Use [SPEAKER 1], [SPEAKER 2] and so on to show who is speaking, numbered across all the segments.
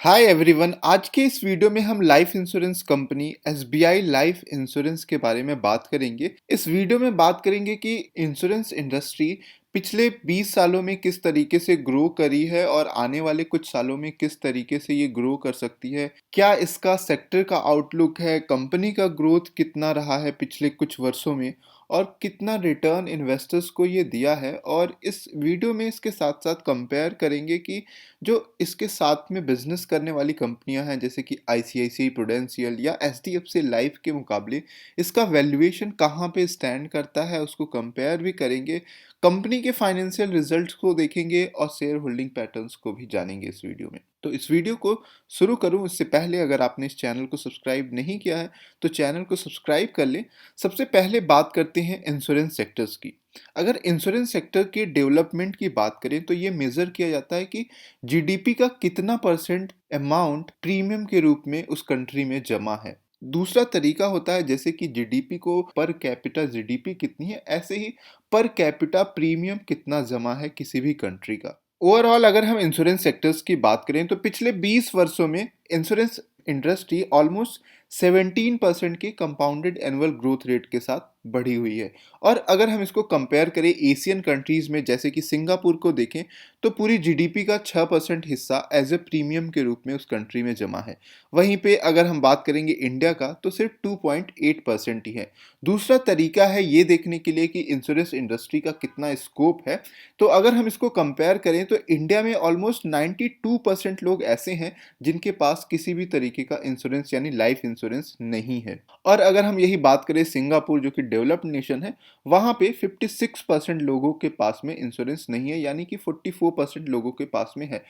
[SPEAKER 1] Hi everyone. आज के इस वीडियो में हम life insurance company SBI life insurance के बारे में बात करेंगे। इस वीडियो में बात करेंगे कि इंश्योरेंस इंडस्ट्री पिछले 20 सालों में किस तरीके से ग्रो करी है और आने वाले कुछ सालों में किस तरीके से ये ग्रो कर सकती है। क्या इसका सेक्टर का आउटलुक है, कंपनी का ग्रोथ कितना रहा है पिछले कुछ वर्षों में और कितना रिटर्न इन्वेस्टर्स को ये दिया है। और इस वीडियो में इसके साथ साथ कंपेयर करेंगे कि जो इसके साथ में बिजनेस करने वाली कंपनियां हैं जैसे कि आईसीआईसीआई प्रूडेंशियल या एचडीएफसी लाइफ के मुकाबले इसका वैल्यूएशन कहाँ पे स्टैंड करता है, उसको कंपेयर भी करेंगे। कंपनी के फाइनेंशियल रिजल्ट्स को देखेंगे और शेयर होल्डिंग पैटर्न्स को भी जानेंगे इस वीडियो में। तो इस वीडियो को शुरू करूं उससे पहले अगर आपने इस चैनल को सब्सक्राइब नहीं किया है तो चैनल को सब्सक्राइब कर लें। सबसे पहले बात करते हैं इंश्योरेंस सेक्टर्स की। अगर इंश्योरेंस सेक्टर के डेवलपमेंट की बात करें तो ये मेजर किया जाता है कि जीडीपी का कितना परसेंट अमाउंट प्रीमियम के रूप में उस कंट्री में जमा है। दूसरा तरीका होता है जैसे कि जीडीपी को पर कैपिटा जीडीपी कितनी है, ऐसे ही पर कैपिटा प्रीमियम कितना जमा है किसी भी कंट्री का। ओवरऑल अगर हम इंश्योरेंस सेक्टर्स की बात करें तो पिछले 20 वर्षों में इंश्योरेंस इंडस्ट्री ऑलमोस्ट 17% के कंपाउंडेड एनुअल ग्रोथ रेट के साथ बढ़ी हुई है। और अगर हम इसको कंपेयर करें एशियन कंट्रीज में जैसे कि सिंगापुर को देखें तो पूरी जीडीपी का 6% हिस्सा एज ए प्रीमियम के रूप में उस कंट्री में जमा है। वहीं पे अगर हम बात करेंगे इंडिया का तो सिर्फ 2.8% ही है। दूसरा तरीका है ये देखने के लिए कि इंश्योरेंस इंडस्ट्री का कितना स्कोप है। तो अगर हम इसको कंपेयर करें तो इंडिया में ऑलमोस्ट 92% लोग ऐसे हैं जिनके पास किसी भी तरीके का इंश्योरेंस यानी लाइफ इंश्योरेंस नहीं है। और अगर हम यही बात करें सिंगापुर जो कि डेवलप्ड नेशन है, वहां पे 56% लोगों के पास में इंश्योरेंस नहीं है, यानी कि 44% लोगों के पास में है।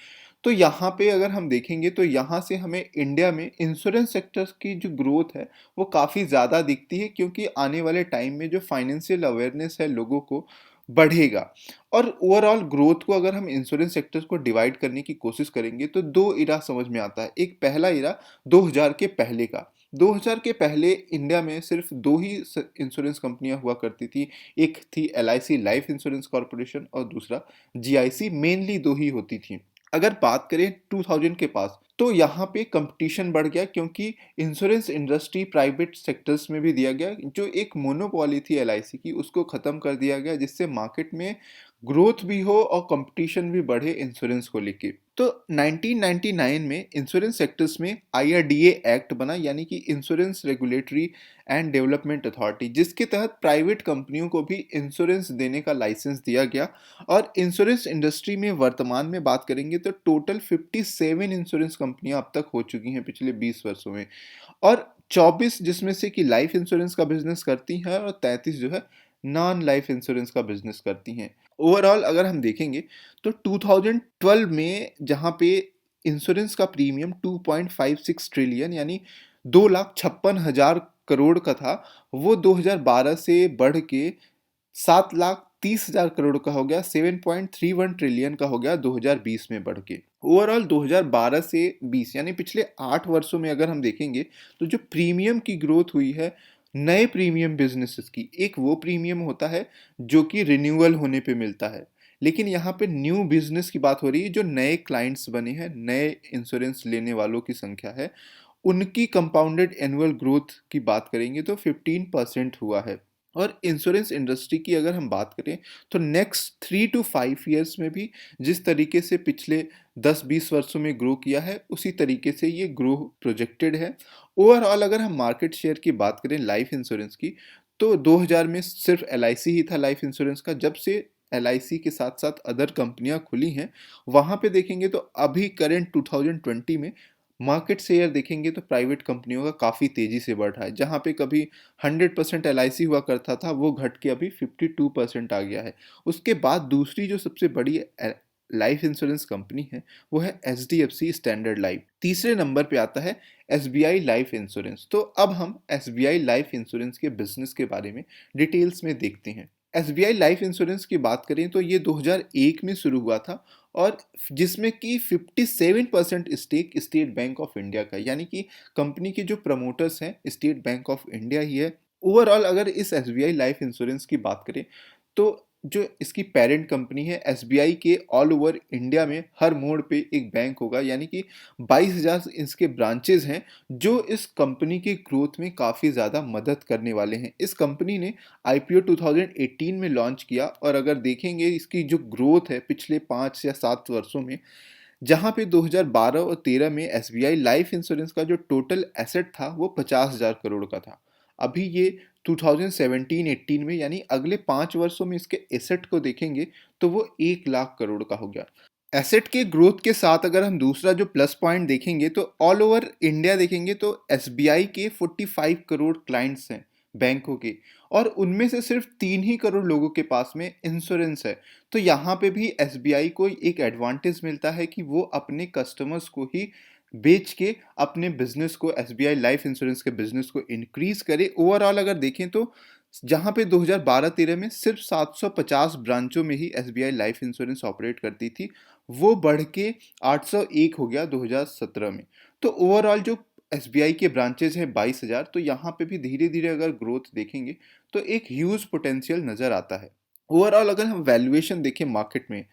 [SPEAKER 1] तो यहाँ पे अगर हम देखेंगे तो यहाँ से हमें इंडिया में इंश्योरेंस सेक्टर की जो ग्रोथ है वो काफ़ी ज़्यादा दिखती है, क्योंकि आने वाले टाइम में जो फाइनेंशियल अवेयरनेस है लोगों को बढ़ेगा। और ओवरऑल ग्रोथ को अगर हम इंश्योरेंस सेक्टर को डिवाइड करने की कोशिश करेंगे तो दो इरा समझ में आता है। एक पहला इरा 2000 के पहले का। 2000 के पहले इंडिया में सिर्फ दो ही इंश्योरेंस कंपनियां हुआ करती थी। एक थी एलआईसी लाइफ इंश्योरेंस कॉर्पोरेशन और दूसरा जीआईसी। मेनली दो ही होती थी। अगर बात करें 2000 के पास तो यहाँ पे कंपटीशन बढ़ गया, क्योंकि इंश्योरेंस इंडस्ट्री प्राइवेट सेक्टर्स में भी दिया गया। जो एक मोनोपॉली थी एलआईसी की उसको ख़त्म कर दिया गया, जिससे मार्केट में ग्रोथ भी हो और कंपटीशन भी बढ़े इंश्योरेंस को लेके। तो 1999 में इंश्योरेंस सेक्टर्स में आईआरडीए एक्ट बना, यानी कि insurance regulatory and development authority, जिसके तहत प्राइवेट कंपनियों को भी इंश्योरेंस देने का लाइसेंस दिया गया। और इंश्योरेंस इंडस्ट्री में वर्तमान में बात करेंगे तो टोटल 57 इंश्योरेंस कंपनियां अब तक हो चुकी हैं पिछले 20 वर्षों में। और 24 जिसमें से कि लाइफ इंश्योरेंस का बिजनेस करती हैं और 33 जो है नॉन लाइफ इंश्योरेंस का बिजनेस करती हैं। ओवरऑल अगर हम देखेंगे तो 2012 में जहां पे इंश्योरेंस का प्रीमियम 2.56 ट्रिलियन यानी 2,56,000 करोड़ का था, वो 2012 से बढ़ के 7,30,000 करोड़ का हो गया, 7.31 ट्रिलियन का हो गया 2020 में बढ़ के। ओवरऑल 2012 से 20 यानी पिछले 8 वर्षों में अगर हम देखेंगे तो जो प्रीमियम की ग्रोथ हुई है नए प्रीमियम बिजनेसेस की, एक वो प्रीमियम होता है जो कि रिन्यूअल होने पे मिलता है, लेकिन यहाँ पे न्यू बिजनेस की बात हो रही है। जो नए क्लाइंट्स बने हैं, नए इंश्योरेंस लेने वालों की संख्या है, उनकी कंपाउंडेड एनुअल ग्रोथ की बात करेंगे तो 15% हुआ है। और इंश्योरेंस इंडस्ट्री की अगर हम बात करें तो नेक्स्ट 3 to 5 ईयर्स में भी जिस तरीके से पिछले 10-20 वर्षों में ग्रो किया है उसी तरीके से ये ग्रो प्रोजेक्टेड है। ओवरऑल अगर हम मार्केट शेयर की बात करें लाइफ इंश्योरेंस की तो 2000 में सिर्फ एलआईसी ही था लाइफ इंश्योरेंस का। जब से एलआईसी के साथ साथ अदर कंपनियां खुली हैं, वहां पे देखेंगे तो अभी करेंट 2020 में मार्केट शेयर देखेंगे तो प्राइवेट कंपनियों का काफ़ी तेज़ी से बढ़ रहा है। जहाँ पे कभी 100% एलआईसी हुआ करता था वो घट के अभी 52% आ गया है। उसके बाद दूसरी जो सबसे बड़ी लाइफ इंश्योरेंस कंपनी है वो है एचडीएफसी स्टैंडर्ड लाइफ। तीसरे नंबर पे आता है एसबीआई लाइफ इंश्योरेंस। तो अब हम एसबीआई लाइफ इंश्योरेंस के बिजनेस के बारे में डिटेल्स में देखते हैं। एसबीआई लाइफ इंश्योरेंस की बात करें तो ये 2001 में शुरू हुआ था और जिसमें कि 57% stake State Bank of India का, यानी कि कंपनी के जो प्रमोटर्स हैं स्टेट बैंक ऑफ इंडिया ही है। ओवरऑल अगर इस एसबीआई लाइफ इंश्योरेंस की बात करें तो जो इसकी पेरेंट कंपनी है एसबीआई के ऑल ओवर इंडिया में हर मोड़ पे एक बैंक होगा, यानी कि 22,000 इसके ब्रांचेज हैं जो इस कंपनी के ग्रोथ में काफ़ी ज़्यादा मदद करने वाले हैं। इस कंपनी ने आईपीओ 2018 में लॉन्च किया और अगर देखेंगे इसकी जो ग्रोथ है पिछले 5 या 7 वर्षों में, जहां पे 2012 और 13 में एसबीआई लाइफ इंश्योरेंस का जो टोटल एसेट था वो 50,000 करोड़ का था। अभी ये 2017-18 में यानी अगले 5 वर्षों में इसके एसेट को देखेंगे तो वो 1 लाख करोड़ का हो गया। एसेट के ग्रोथ के साथ अगर हम दूसरा जो प्लस पॉइंट देखेंगे तो ऑल ओवर इंडिया देखेंगे तो एसबीआई के 45 करोड़ क्लाइंट्स हैं बैंकों के, और उनमें से सिर्फ 3 ही करोड़ लोगों के पास में इंश्योरेंस है। तो यहाँ पे भी एसबीआई को एक एडवांटेज मिलता है कि वो अपने कस्टमर्स को ही बेच के अपने बिजनेस को, एसबीआई लाइफ इंश्योरेंस के बिजनेस को इंक्रीज करे। ओवरऑल अगर देखें तो जहाँ पे 2012-13 में सिर्फ 750 ब्रांचों में ही एसबीआई लाइफ इंश्योरेंस ऑपरेट करती थी, वो बढ़ के 801 हो गया 2017 में। तो ओवरऑल जो एसबीआई के ब्रांचेज हैं 22,000, तो यहाँ पे भी धीरे धीरे अगर ग्रोथ देखेंगे तो एक ह्यूज पोटेंशियल नजर आता है। ओवरऑल अगर हम वैल्यूएशन देखें मार्केट में,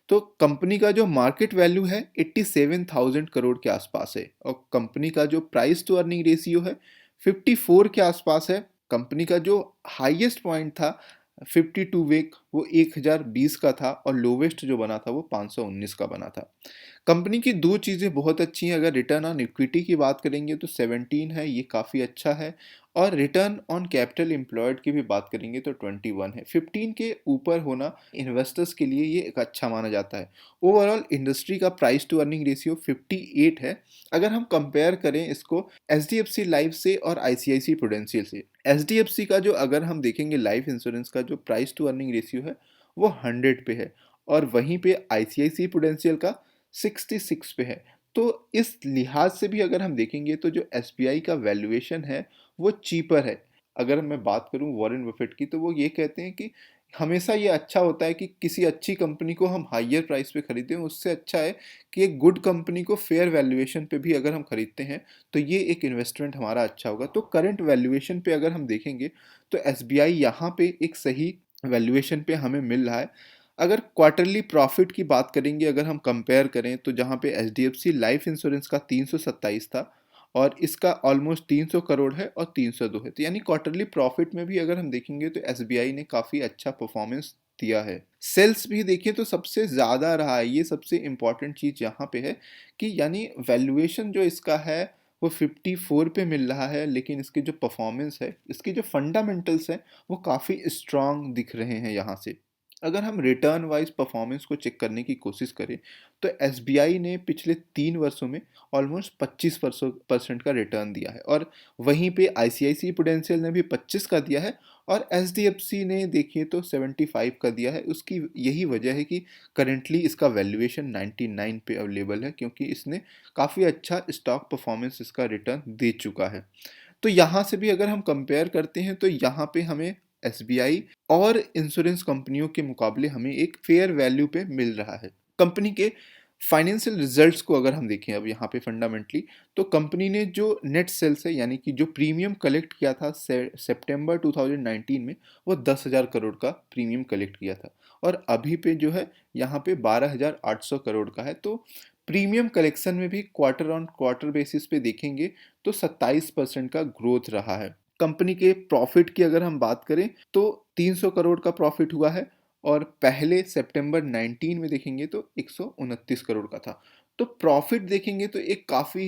[SPEAKER 1] तो कंपनी का जो मार्केट वैल्यू है 87,000 करोड़ के आसपास है, और कंपनी का जो प्राइस टू अर्निंग रेशियो है 54 के आसपास है। कंपनी का जो हाईएस्ट पॉइंट था 52 वीक वो 1020 का था, और लोवेस्ट जो बना था वो 519 का बना था। कंपनी की दो चीज़ें बहुत अच्छी हैं। अगर रिटर्न ऑन इक्विटी की बात करेंगे तो 17 है, ये काफ़ी अच्छा है, और रिटर्न ऑन कैपिटल एम्प्लॉयड की भी बात करेंगे तो 21 है। 15 के ऊपर होना इन्वेस्टर्स के लिए ये एक अच्छा माना जाता है। ओवरऑल इंडस्ट्री का प्राइस टू अर्निंग रेशियो 58 है। अगर हम कंपेयर करें इसको एचडीएफसी लाइफ से और आईसीआईसी प्रूडेंशियल से, एचडीएफसी का जो अगर हम देखेंगे लाइफ इंश्योरेंस का जो प्राइस टू अर्निंग रेशियो है वो 100 पे है, और वहीं पे आईसीआईसी प्रूडेंशियल का 66 पे है। तो इस लिहाज से भी अगर हम देखेंगे तो जो एसबीआई का वैल्यूएशन है वो चीपर है। अगर मैं बात करूं वॉरेन बफेट की, तो वो ये कहते हैं कि हमेशा ये अच्छा होता है कि किसी अच्छी कंपनी को हम हाईयर प्राइस पे खरीदें, उससे अच्छा है कि एक गुड कंपनी को फेयर वैल्यूएशन पे भी अगर हम खरीदते हैं तो ये एक इन्वेस्टमेंट हमारा अच्छा होगा। तो करंट वैल्यूएशन पे अगर हम देखेंगे तो एसबीआई यहाँ पे एक सही वैल्यूएशन पे हमें मिल रहा है। अगर क्वार्टरली प्रॉफिट की बात करेंगे, अगर हम कंपेयर करें तो जहाँ पे एचडीएफसी लाइफ इंश्योरेंस का 327 था और इसका ऑलमोस्ट 300 करोड़ है और 302 है, तो यानी क्वार्टरली प्रॉफिट में भी अगर हम देखेंगे तो एसबीआई ने काफ़ी अच्छा परफॉर्मेंस दिया है। सेल्स भी देखें तो सबसे ज़्यादा रहा है, ये सबसे इम्पॉर्टेंट चीज़ यहाँ पे है कि यानी वैल्यूएशन जो इसका है वो 54 पे मिल रहा है, लेकिन इसकी जो परफॉर्मेंस है, इसके जो फंडामेंटल्स हैं वो काफ़ी स्ट्रांग दिख रहे हैं यहाँ से। अगर हम रिटर्न वाइज परफॉर्मेंस को चेक करने की कोशिश करें तो एसबीआई ने पिछले 3 वर्षों में ऑलमोस्ट 25% का रिटर्न दिया है, और वहीं पे आईसीआईसी प्रूडेंशियल ने भी 25 का दिया है, और एचडीएफसी ने देखिए तो 75 का दिया है। उसकी यही वजह है कि करेंटली इसका वैल्यूएशन 99 पे अवेलेबल है, क्योंकि इसने काफ़ी अच्छा स्टॉक परफॉर्मेंस इसका रिटर्न दे चुका है। तो यहाँ से भी अगर हम कंपेयर करते हैं तो यहाँ पे हमें एसबीआई और इंश्योरेंस कंपनियों के मुकाबले हमें एक फेयर वैल्यू पे मिल रहा है। कंपनी के फाइनेंशियल रिजल्ट्स को अगर हम देखें अब यहाँ पे फंडामेंटली, तो कंपनी ने जो नेट सेल्स है यानी कि जो प्रीमियम कलेक्ट किया था सितंबर 2019 में, वो 10,000 करोड़ का प्रीमियम कलेक्ट किया था, और अभी पे जो है यहाँ पे 12,800 करोड़ का है। तो प्रीमियम कलेक्शन में भी क्वार्टर ऑन क्वार्टर बेसिस पे देखेंगे तो 27% का ग्रोथ रहा है। कंपनी के प्रॉफिट की अगर हम बात करें तो 300 करोड़ का प्रॉफिट हुआ है, और पहले सितंबर 19 में देखेंगे तो 129 करोड़ का था। तो प्रॉफिट देखेंगे तो एक काफ़ी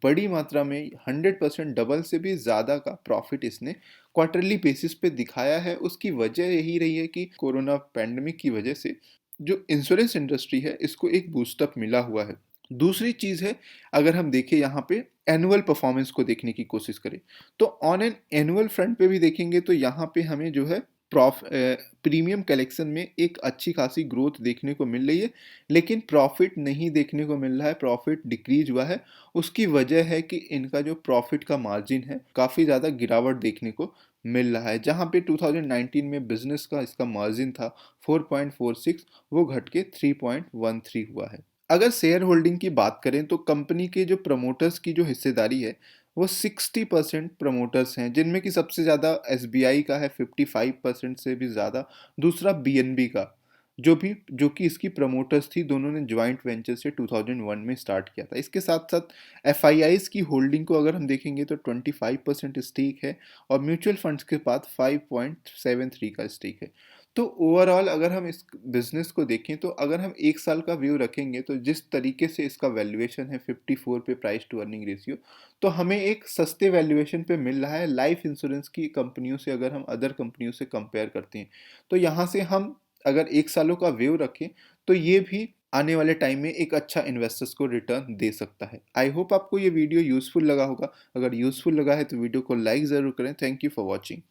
[SPEAKER 1] बड़ी मात्रा में 100% डबल से भी ज़्यादा का प्रॉफिट इसने क्वार्टरली बेसिस पे दिखाया है। उसकी वजह यही रही है कि कोरोना पैंडमिक की वजह से जो इंश्योरेंस इंडस्ट्री है इसको एक बूस्टअप मिला हुआ है। दूसरी चीज़ है, अगर हम देखें यहाँ पे एनुअल परफॉर्मेंस को देखने की कोशिश करें तो ऑन एन एनुअल फ्रंट पे भी देखेंगे तो यहाँ पे हमें जो है प्रीमियम कलेक्शन में एक अच्छी खासी ग्रोथ देखने को मिल रही है, लेकिन प्रॉफिट नहीं देखने को मिल रहा है, प्रॉफिट डिक्रीज हुआ है। उसकी वजह है कि इनका जो प्रॉफिट का मार्जिन है काफ़ी ज़्यादा गिरावट देखने को मिल रहा है। जहाँ पे 2019 में बिजनेस का इसका मार्जिन था 4.46, वो घट के 3.13 हुआ है। अगर शेयर होल्डिंग की बात करें तो कंपनी के जो प्रमोटर्स की जो हिस्सेदारी है वो 60% प्रमोटर्स हैं, जिनमें कि सबसे ज़्यादा एसबीआई का है 55% से भी ज़्यादा, दूसरा बीएनबी का, जो कि इसकी प्रमोटर्स थी, दोनों ने ज्वाइंट वेंचर से 2001 में स्टार्ट किया था। इसके साथ साथ एफआईआईज की होल्डिंग को अगर हम देखेंगे तो 25% स्टेक है और म्यूचुअल फंड्स के पास 5.73 का स्टेक है। तो ओवरऑल अगर हम इस बिजनेस को देखें तो अगर हम एक साल का व्यू रखेंगे तो जिस तरीके से इसका वैल्यूएशन है 54 पे प्राइस टू अर्निंग रेशियो, तो हमें एक सस्ते वैल्यूएशन पे मिल रहा है लाइफ इंश्योरेंस की कंपनियों से, अगर हम अदर कंपनियों से कंपेयर करते हैं। तो यहाँ से हम अगर एक सालों का व्यू रखें तो ये भी आने वाले टाइम में एक अच्छा इन्वेस्टर्स को रिटर्न दे सकता है। आई होप आपको ये वीडियो यूजफुल लगा होगा। अगर यूजफुल लगा है तो वीडियो को लाइक ज़रूर करें। Thank you for watching.